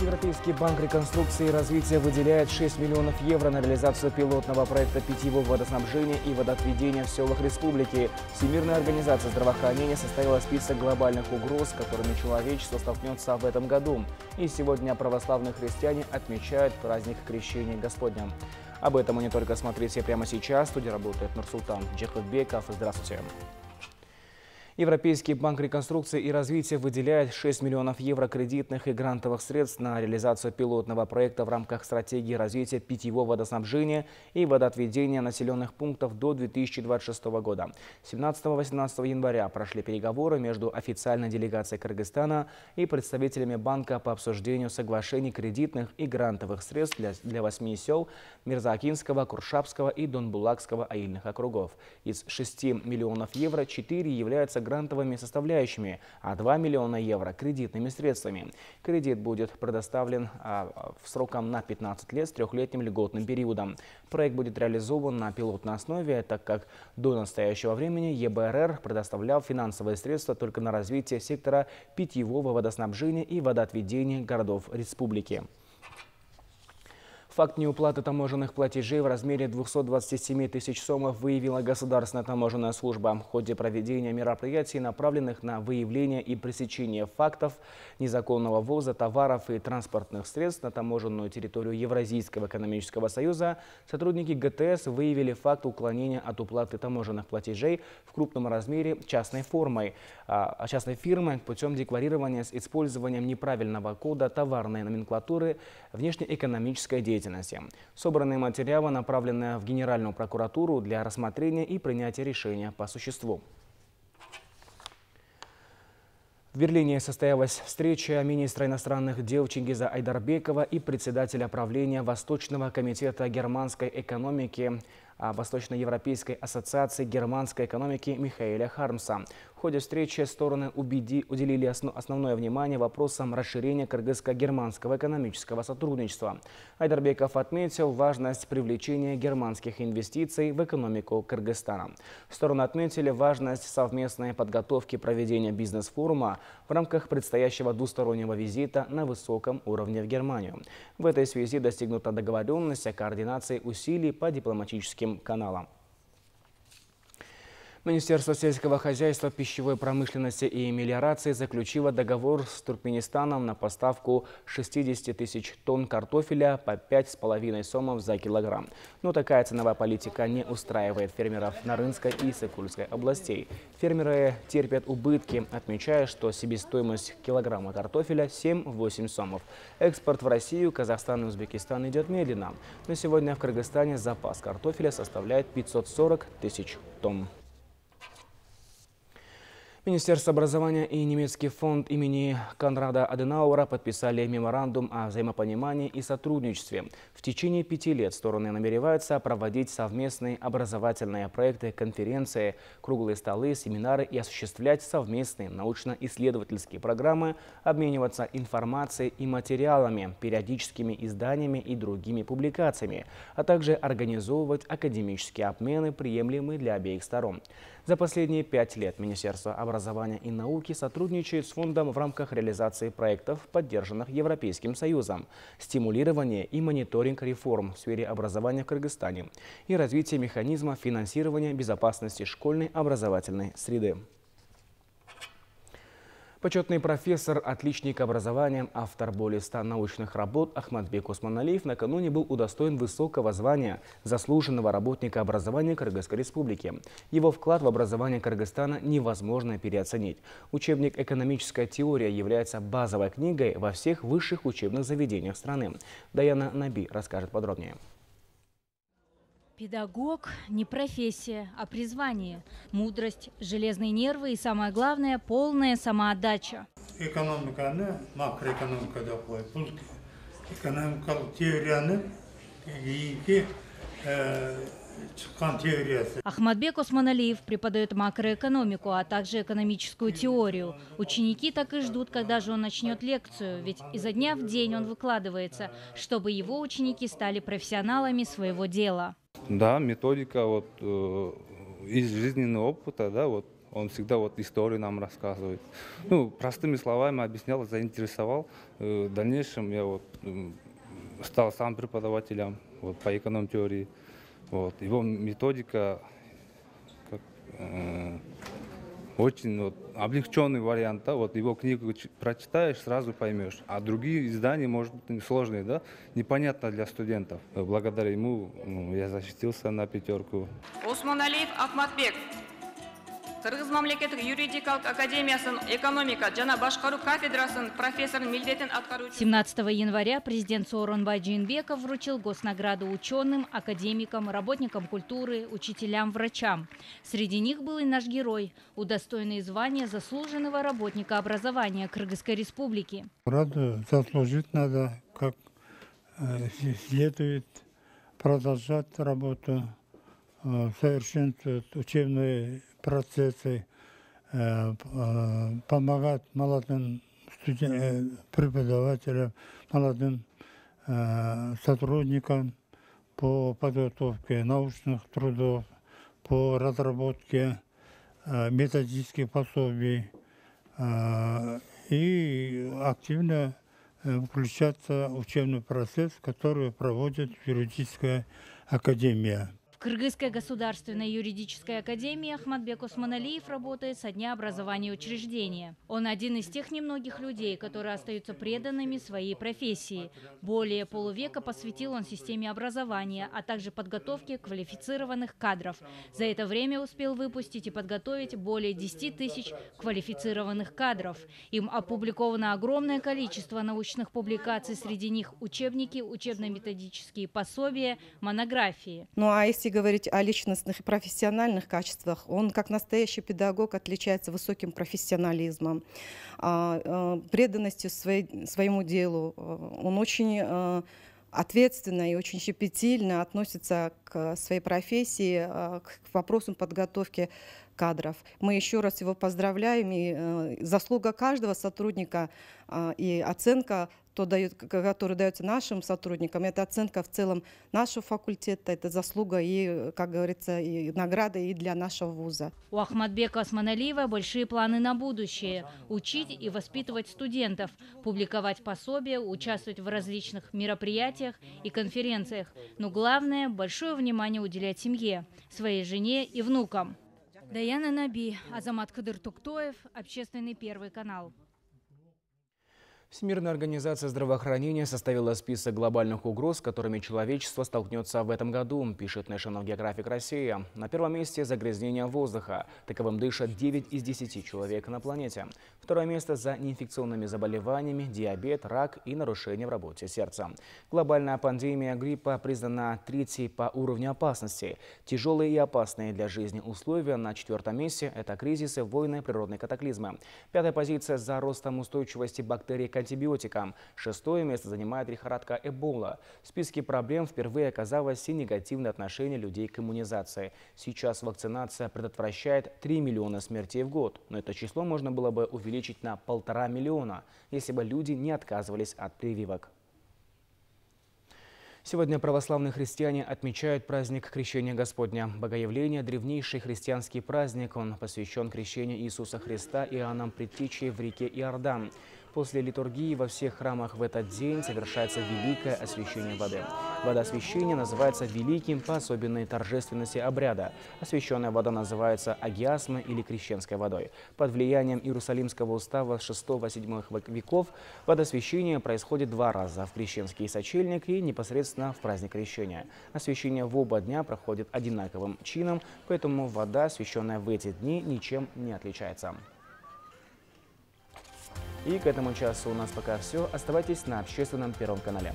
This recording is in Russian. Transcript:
Европейский банк реконструкции и развития выделяет 6 миллионов евро на реализацию пилотного проекта питьевого водоснабжения и водоотведения в селах республики. Всемирная организация здравоохранения составила список глобальных угроз, с которыми человечество столкнется в этом году. И сегодня православные христиане отмечают праздник Крещения Господня. Об этом и не только смотрите прямо сейчас. В студии работает Нурсултан Джехлетбеков. Здравствуйте. Европейский банк реконструкции и развития выделяет 6 миллионов евро кредитных и грантовых средств на реализацию пилотного проекта в рамках стратегии развития питьевого водоснабжения и водоотведения населенных пунктов до 2026 года. 17-18 января прошли переговоры между официальной делегацией Кыргызстана и представителями банка по обсуждению соглашений кредитных и грантовых средств для 8 сел Мирзаакинского, Куршапского и Донбулакского аильных округов. Из 6 миллионов евро 4 являются грантовыми составляющими, а 2 миллиона евро – кредитными средствами. Кредит будет предоставлен сроком на 15 лет с 3-летним льготным периодом. Проект будет реализован на пилотной основе, так как до настоящего времени ЕБРР предоставлял финансовые средства только на развитие сектора питьевого водоснабжения и водоотведения городов республики. Факт неуплаты таможенных платежей в размере 227 тысяч сомов выявила Государственная таможенная служба. В ходе проведения мероприятий, направленных на выявление и пресечение фактов незаконного ввоза товаров и транспортных средств на таможенную территорию Евразийского экономического союза, сотрудники ГТС выявили факт уклонения от уплаты таможенных платежей в крупном размере частной фирмой путем декларирования с использованием неправильного кода товарной номенклатуры внешнеэкономической деятельности. Собранные материалы направлены в Генеральную прокуратуру для рассмотрения и принятия решения по существу. В Берлине состоялась встреча министра иностранных дел Чингиза Айдарбекова и председателя правления Восточного комитета германской экономики Восточноевропейской ассоциации германской экономики Михаэля Хармса. В ходе встречи стороны уделили основное внимание вопросам расширения кыргызско-германского экономического сотрудничества. Айдарбеков отметил важность привлечения германских инвестиций в экономику Кыргызстана. Стороны отметили важность совместной подготовки проведения бизнес-форума в рамках предстоящего двустороннего визита на высоком уровне в Германию. В этой связи достигнута договоренность о координации усилий по дипломатическим каналам. Министерство сельского хозяйства, пищевой промышленности и мелиорации заключило договор с Туркменистаном на поставку 60 тысяч тонн картофеля по 5,5 сомов за килограмм. Но такая ценовая политика не устраивает фермеров Нарынской и Сыкульской областей. Фермеры терпят убытки, отмечая, что себестоимость килограмма картофеля 7-8 сомов. Экспорт в Россию, Казахстан и Узбекистан идет медленно. На сегодня в Кыргызстане запас картофеля составляет 540 тысяч тонн. Министерство образования и немецкий фонд имени Конрада Аденауэра подписали меморандум о взаимопонимании и сотрудничестве. В течение 5 лет стороны намереваются проводить совместные образовательные проекты, конференции, круглые столы, семинары и осуществлять совместные научно-исследовательские программы, обмениваться информацией и материалами, периодическими изданиями и другими публикациями, а также организовывать академические обмены, приемлемые для обеих сторон. За последние 5 лет Министерство образования и науки сотрудничает с фондом в рамках реализации проектов, поддержанных Европейским Союзом, стимулирование и мониторинг реформ в сфере образования в Кыргызстане и развитие механизма финансирования безопасности школьной образовательной среды. Почетный профессор, отличник образования, автор более 100 научных работ Ахмадбек Осмоналиев накануне был удостоен высокого звания заслуженного работника образования Кыргызской республики. Его вклад в образование Кыргызстана невозможно переоценить. Учебник «Экономическая теория» является базовой книгой во всех высших учебных заведениях страны. Даяна Наби расскажет подробнее. Педагог – не профессия, а призвание. Мудрость, железные нервы и, самое главное, полная самоотдача. Экономика, макроэкономика, экономикалық теорияны Ахмадбек Осмоналиев преподает макроэкономику, а также экономическую теорию. Ученики так и ждут, когда же он начнет лекцию, ведь изо дня в день он выкладывается, чтобы его ученики стали профессионалами своего дела. Да, методика из жизненного опыта, Он всегда вот историю нам рассказывает. Ну, простыми словами объяснял, заинтересовал. В дальнейшем я вот стал сам преподавателем вот, по эконом-теории. Вот. Его методика очень вот, облегченный вариант. Да? Вот его книгу прочитаешь, сразу поймешь. А другие издания, может быть, сложные, да? Непонятно для студентов. Благодаря ему я защитился на 5. Осмоналиев Ахматбек. Кыргыз мамлекеттик юридикалык академиясын экономика жана башкаруу кафедрасын профессорунун милдетин аткаруучу. 17 января президент Сооронбай Жээнбеков вручил госнаграду ученым, академикам, работникам культуры, учителям, врачам. Среди них был и наш герой, удостоенный звания заслуженного работника образования Кыргызской республики. Правда, заслужить надо, как следует продолжать работу, совершенствовать учебные процессы, помогать молодым преподавателям, молодым сотрудникам по подготовке научных трудов, по разработке методических пособий и активно включаться в учебный процесс, который проводит юридическая академия. В Кыргызской государственной юридической академии Ахматбек Осмоналиев работает со дня образования учреждения. Он один из тех немногих людей, которые остаются преданными своей профессии. Более полувека посвятил он системе образования, а также подготовке квалифицированных кадров. За это время успел выпустить и подготовить более 10 тысяч квалифицированных кадров. Им опубликовано огромное количество научных публикаций, среди них учебники, учебно-методические пособия, монографии. Ну а если говорить о личностных и профессиональных качествах, он как настоящий педагог отличается высоким профессионализмом, преданностью своему делу. Он очень ответственно и очень щепетильно относится к своей профессии, к вопросам подготовки кадров. Мы еще раз его поздравляем, и заслуга каждого сотрудника и оценка, которая дается нашим сотрудникам, это оценка в целом нашего факультета, это заслуга и, как говорится, и награда и для нашего вуза. У Ахматбека Осмоналиева большие планы на будущее – учить и воспитывать студентов, публиковать пособия, участвовать в различных мероприятиях и конференциях. Но главное – большое внимание уделять семье, своей жене и внукам. Даяна Наби, Азамат Кадыр-Туктоев, Общественный первый канал. Всемирная организация здравоохранения составила список глобальных угроз, с которыми человечество столкнется в этом году, пишет National Geographic Россия. На первом месте загрязнение воздуха. Таковым дышат 9 из 10 человек на планете. Второе место за неинфекционными заболеваниями, диабет, рак и нарушения в работе сердца. Глобальная пандемия гриппа признана 3-й по уровню опасности. Тяжелые и опасные для жизни условия на 4-м месте – это кризисы, войны, природные катаклизмы. 5-я позиция за ростом устойчивости бактерий к антибиотикам. 6-е место занимает лихорадка Эбола. В списке проблем впервые оказалось и негативное отношение людей к иммунизации. Сейчас вакцинация предотвращает 3 миллиона смертей в год. Но это число можно было бы увеличить на 1,5 миллиона, если бы люди не отказывались от прививок. Сегодня православные христиане отмечают праздник Крещения Господня. Богоявление – древнейший христианский праздник. Он посвящен крещению Иисуса Христа Иоанном Предтечей в реке Иордан. После литургии во всех храмах в этот день совершается великое освящение воды. Водоосвящение называется великим по особенной торжественности обряда. Освященная вода называется агиасмой или крещенской водой. Под влиянием Иерусалимского устава VI-VII веков водоосвящение происходит 2 раза – в крещенский сочельник и непосредственно в праздник крещения. Освящение в оба дня проходит одинаковым чином, поэтому вода, освященная в эти дни, ничем не отличается. И к этому часу у нас пока все. Оставайтесь на Общественном первом канале.